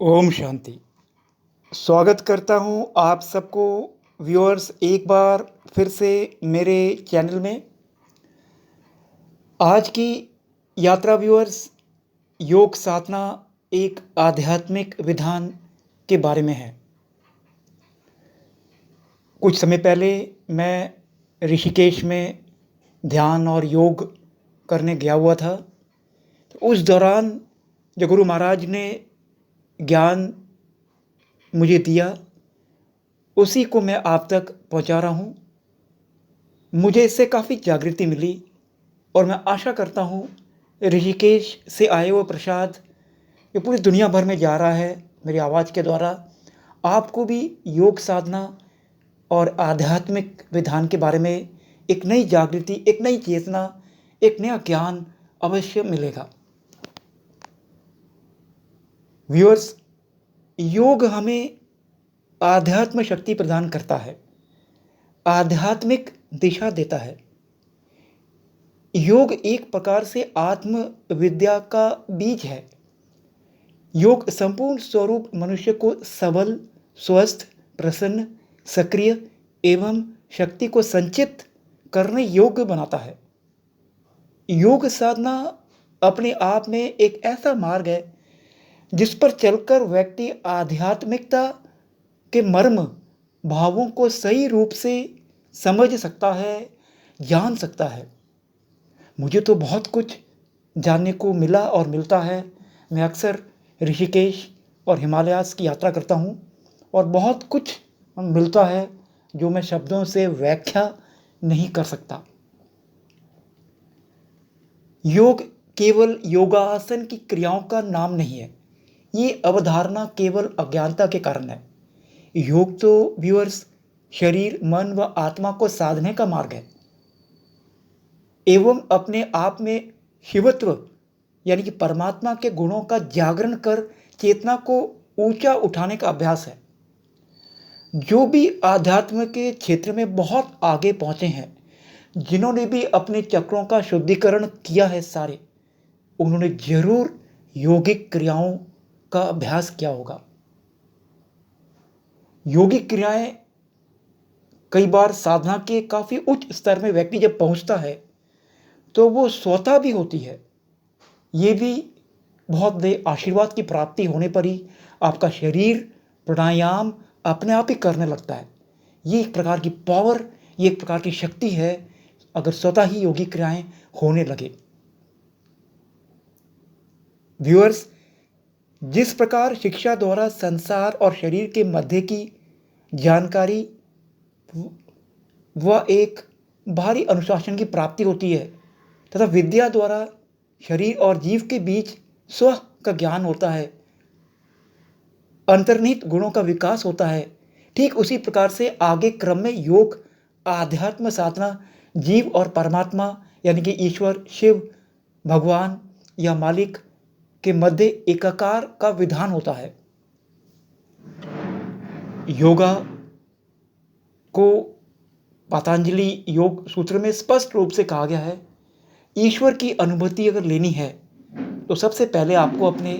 ओम शांति। स्वागत करता हूँ आप सबको व्यूअर्स एक बार फिर से मेरे चैनल में। आज की यात्रा व्यूअर्स योग साधना एक आध्यात्मिक विधान के बारे में है। कुछ समय पहले मैं ऋषिकेश में ध्यान और योग करने गया हुआ था। तो उस दौरान जो गुरु महाराज ने ज्ञान मुझे दिया उसी को मैं आप तक पहुंचा रहा हूं। मुझे इससे काफ़ी जागृति मिली और मैं आशा करता हूं ऋषिकेश से आए हुए प्रसाद ये पूरी दुनिया भर में जा रहा है मेरी आवाज़ के द्वारा। आपको भी योग साधना और आध्यात्मिक विधान के बारे में एक नई जागृति, एक नई चेतना, एक नया ज्ञान अवश्य मिलेगा। व्यूअर्स, योग हमें आध्यात्म शक्ति प्रदान करता है, आध्यात्मिक दिशा देता है। योग एक प्रकार से आत्म विद्या का बीज है। योग संपूर्ण स्वरूप मनुष्य को सबल, स्वस्थ, प्रसन्न, सक्रिय एवं शक्ति को संचित करने योग्य बनाता है। योग साधना अपने आप में एक ऐसा मार्ग है जिस पर चलकर व्यक्ति आध्यात्मिकता के मर्म भावों को सही रूप से समझ सकता है, जान सकता है। मुझे तो बहुत कुछ जानने को मिला और मिलता है। मैं अक्सर ऋषिकेश और हिमालयास की यात्रा करता हूँ और बहुत कुछ मिलता है जो मैं शब्दों से व्याख्या नहीं कर सकता। योग केवल योगासन की क्रियाओं का नाम नहीं है। ये अवधारणा केवल अज्ञानता के कारण है। योग तो व्यूअर्स शरीर, मन व आत्मा को साधने का मार्ग है एवं अपने आप में शिवत्व यानी कि परमात्मा के गुणों का जागरण कर चेतना को ऊंचा उठाने का अभ्यास है। जो भी आध्यात्म के क्षेत्र में बहुत आगे पहुंचे हैं, जिन्होंने भी अपने चक्रों का शुद्धिकरण किया है सारे, उन्होंने जरूर योगिक क्रियाओं का अभ्यास किया होगा। योगिक क्रियाएं कई बार साधना के काफ़ी उच्च स्तर में व्यक्ति जब पहुंचता है तो वो स्वतः भी होती है। ये भी बहुत बड़े आशीर्वाद की प्राप्ति होने पर ही आपका शरीर प्राणायाम अपने आप ही करने लगता है। ये एक प्रकार की पावर, ये एक प्रकार की शक्ति है अगर स्वतः ही योगिक क्रियाएं होने लगे। व्यूअर्स, जिस प्रकार शिक्षा द्वारा संसार और शरीर के मध्य की जानकारी व एक भारी अनुशासन की प्राप्ति होती है तथा विद्या द्वारा शरीर और जीव के बीच स्व का ज्ञान होता है, अंतर्निहित गुणों का विकास होता है, ठीक उसी प्रकार से आगे क्रम में योग आध्यात्म साधना जीव और परमात्मा यानी कि ईश्वर, शिव, भगवान या मालिक के मध्य एकाकार का विधान होता है। योगा को पतंजलि योग सूत्र में स्पष्ट रूप से कहा गया है, ईश्वर की अनुभूति अगर लेनी है तो सबसे पहले आपको अपने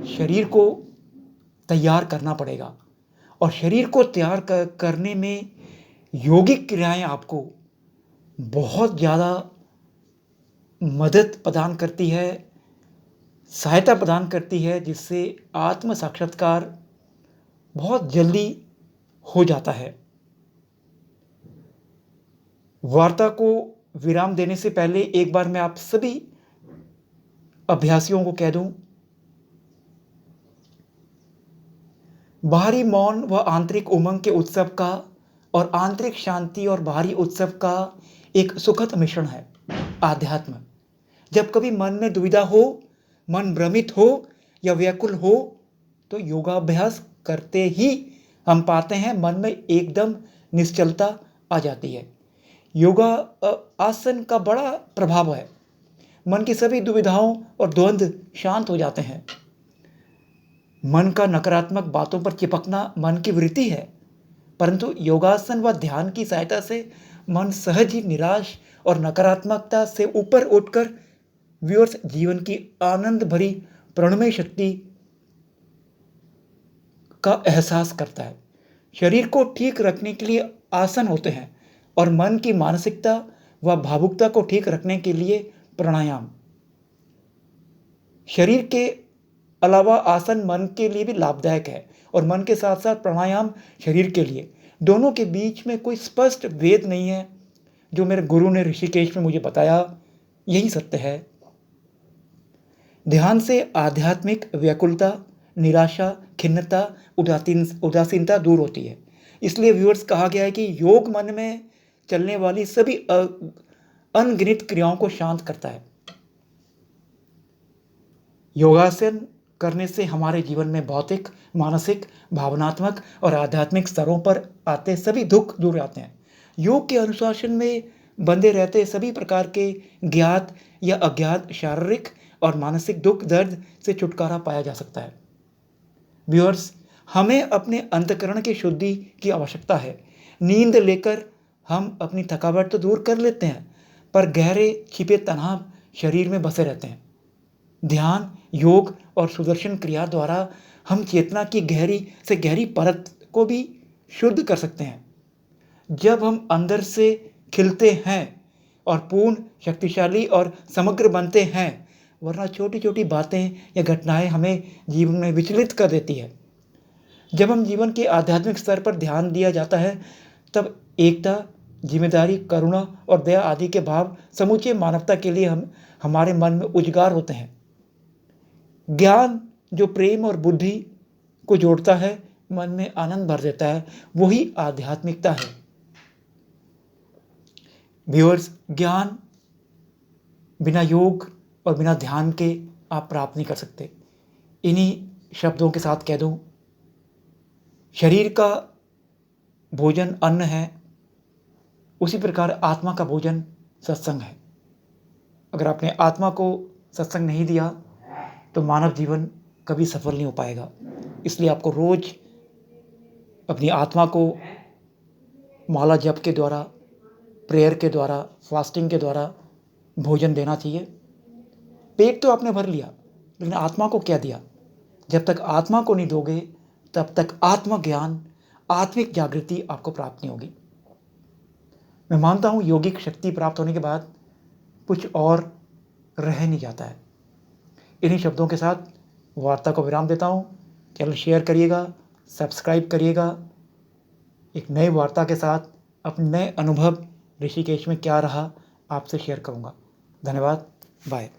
शरीर को तैयार करना पड़ेगा और शरीर को तैयार करने में योगिक क्रियाएं आपको बहुत ज़्यादा मदद प्रदान करती है, सहायता प्रदान करती है, जिससे आत्म साक्षात्कार बहुत जल्दी हो जाता है। वार्ता को विराम देने से पहले एक बार मैं आप सभी अभ्यासियों को कह दूं, बाहरी मौन व आंतरिक उमंग के उत्सव का और आंतरिक शांति और बाहरी उत्सव का एक सुखद मिश्रण है आध्यात्म। जब कभी मन में दुविधा हो, मन भ्रमित हो या व्याकुल हो तो योगाभ्यास करते ही हम पाते हैं मन में एकदम निश्चलता आ जाती है। योगा आसन का बड़ा प्रभाव है। मन की सभी दुविधाओं और द्वंद्व शांत हो जाते हैं। मन का नकारात्मक बातों पर चिपकना मन की वृत्ति है, परंतु योगासन व ध्यान की सहायता से मन सहज ही निराश और नकारात्मकता से ऊपर उठकर व्यूअर्स जीवन की आनंद भरी प्रणमय शक्ति का एहसास करता है। शरीर को ठीक रखने के लिए आसन होते हैं और मन की मानसिकता व भावुकता को ठीक रखने के लिए प्राणायाम। शरीर के अलावा आसन मन के लिए भी लाभदायक है और मन के साथ साथ प्राणायाम शरीर के लिए। दोनों के बीच में कोई स्पष्ट भेद नहीं है। जो मेरे गुरु ने ऋषिकेश में मुझे बताया, यही सत्य है। ध्यान से आध्यात्मिक व्याकुलता, निराशा, खिन्नता, उदासीनता दूर होती है। इसलिए व्यूअर्स, कहा गया है कि योग मन में चलने वाली सभी अनगिनत क्रियाओं को शांत करता है। योगासन करने से हमारे जीवन में भौतिक, मानसिक, भावनात्मक और आध्यात्मिक स्तरों पर आते सभी दुख दूर आते हैं। योग के अनुशासन में बंधे रहते सभी प्रकार के ज्ञात या अज्ञात शारीरिक और मानसिक दुख दर्द से छुटकारा पाया जा सकता है। व्यूअर्स, हमें अपने अंतःकरण की शुद्धि की आवश्यकता है। नींद लेकर हम अपनी थकावट तो दूर कर लेते हैं, पर गहरे छिपे तनाव शरीर में बसे रहते हैं। ध्यान, योग और सुदर्शन क्रिया द्वारा हम चेतना की गहरी से गहरी परत को भी शुद्ध कर सकते हैं। जब हम अंदर से खिलते हैं और पूर्ण, शक्तिशाली और समग्र बनते हैं, वरना छोटी छोटी बातें या घटनाएं हमें जीवन में विचलित कर देती है। जब हम जीवन के आध्यात्मिक स्तर पर ध्यान दिया जाता है, तब एकता, जिम्मेदारी, करुणा और दया आदि के भाव समूचे मानवता के लिए हमारे मन में उजागर होते हैं। ज्ञान जो प्रेम और बुद्धि को जोड़ता है, मन में आनंद भर देता है, वही आध्यात्मिकता है। व्यूअर्स, ज्ञान बिना योग और बिना ध्यान के आप प्राप्त नहीं कर सकते। इन्हीं शब्दों के साथ कह दूं, शरीर का भोजन अन्न है, उसी प्रकार आत्मा का भोजन सत्संग है। अगर आपने आत्मा को सत्संग नहीं दिया तो मानव जीवन कभी सफल नहीं हो पाएगा। इसलिए आपको रोज अपनी आत्मा को माला जप के द्वारा, प्रेयर के द्वारा, फास्टिंग के द्वारा भोजन देना चाहिए। पेट तो आपने भर लिया, लेकिन आत्मा को क्या दिया? जब तक आत्मा को नहीं दोगे, तब तक आत्मज्ञान, आत्मिक जागृति आपको प्राप्त नहीं होगी। मैं मानता हूँ योगिक शक्ति प्राप्त होने के बाद कुछ और रह नहीं जाता है। इन्हीं शब्दों के साथ वार्ता को विराम देता हूँ। चैनल शेयर करिएगा, सब्सक्राइब करिएगा। एक नए वार्ता के साथ अपने नए अनुभव ऋषिकेश में क्या रहा आपसे शेयर करूँगा। धन्यवाद। बाय।